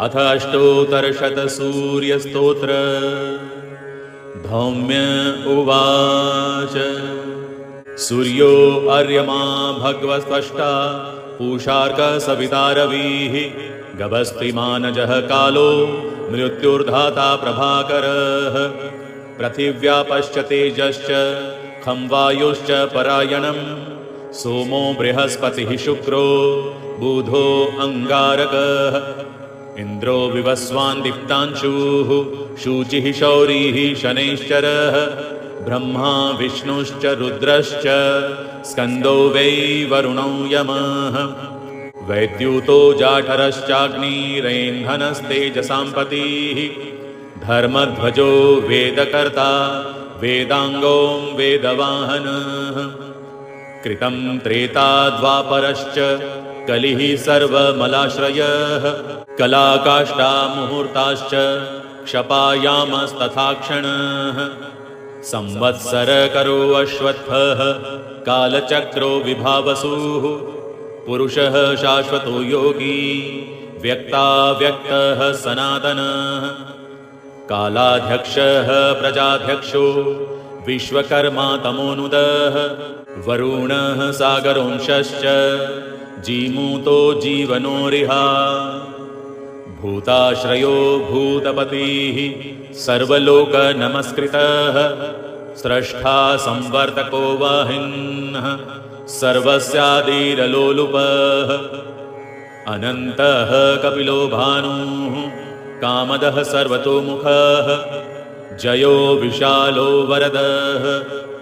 अथ अष्टोत्तरशतसूर्यस्तोत्र। धौम्य उवाच। सूर्यो अर्यमा भगवस्त्वष्टा पूषार्कः सविता रविः गभस्तिमानजः कालो मृत्युर्धाता प्रभाकरः। पृथिव्या पश्च तेजश्च खं वायुश्च परायणं सोमो बृहस्पतिः शुक्रो बुधो अंगारकः। इन्द्रो विवस्वान् दीप्तांशुः शुचिः शौरिः शनैश्चरः। ब्रह्मा विष्णुश्च रुद्रश्च स्कन्दो वै वरुणो यमः। वैद्युतो जाठरश्चाग्निरेन्धनस्तेजसाम्पतिः। धर्मध्वजो वेदकर्ता वेदाङ्गो वेदवाहनः। कृतं त्रेता द्वापरश्च कलिः सर्वमलाश्रयः। कलाकाष्ठा मुहूर्ताश्च क्षपायामस्तथाक्षणः। संवत्सरकरो अश्वत्थः कालचक्रो विभावसुः। पुरुषः शाश्वतो योगी व्यक्ताव्यक्तः सनातनः। कालाध्यक्षः प्रजाध्यक्षो विश्वकर्मा तमोनुदः। वरुणः सागरोंशश्च जीमूतो जीवनोरिहा। भूताश्रयो भूतपतिः सर्वलोकनमस्कृतः। स्रष्टा संवर्तको वाहिनः सर्वस्यादिरलोलुपः। अनन्तः कपिलो भानुः कामदः सर्वतोमुखः। जयो विशालो वरदः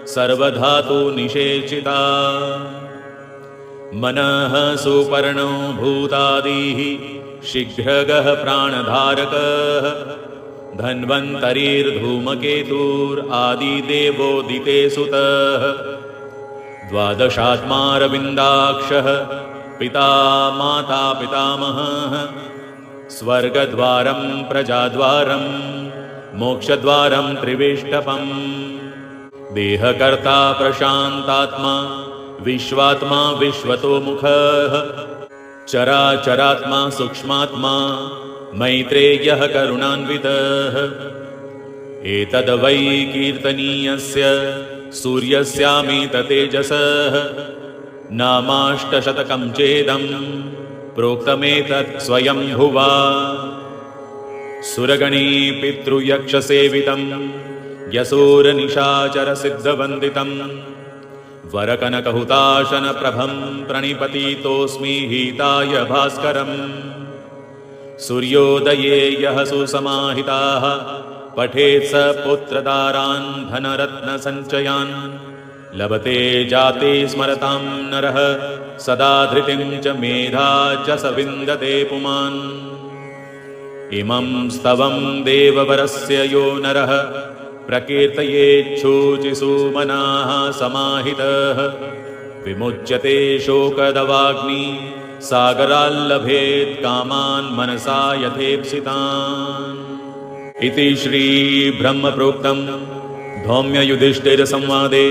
सर्वधातु निषेचिता। मनः सुपर्णो भूतादिः शीघ्रगः प्राणधारकः। धन्वन्तरिर्धूमकेतुरादिदेवोदिते सुतः। द्वादशात्मारविन्दाक्षः पिता माता पितामहः। स्वर्गद्वारं प्रजाद्वारं मोक्षद्वारं त्रिविष्टपम्। देहकर्ता प्रशान्तात्मा विश्वात्मा विश्वतोमुखः। चराचरात्मा सूक्ष्मात्मा मैत्रेयः करुणान्वितः। एतद्वै कीर्तनीयस्य सूर्यस्यामित तेजसः। नामाष्टशतकं चेदं प्रोक्तमेतत् स्वयंभुवा। सुरगणे पितृयक्षसेवितं यसूरनिशाचरसिद्धवन्दितं। वरकनकहुताशनप्रभं प्रणिपतितोऽस्मि हिताय भास्करम्। सूर्योदये यः सुसमाहिताः पठेत् स पुत्रदारान् धनरत्नसञ्चयान्। लभते जाते स्मरतां नरः सदा धृतिं च मेधा च स विन्दते पुमान्। इमं स्तवं देववरस्य यो नरः प्रकीर्तयेच्छुचिसुमनाः समाहितः। विमुच्यते शोकदवाग्नि सागराल्लभेत् कामान् मनसा यथेप्सितान्। इति श्रीब्रह्मप्रोक्तं धौम्ययुधिष्ठिरसंवादे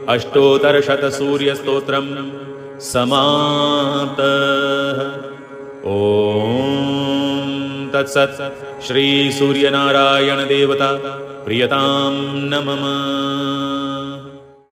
अष्टोत्तरशतसूर्यस्तोत्रं समाप्तः। ॐ तत्सत्। श्रीसूर्यनारायणदेवता प्रियतां नमः।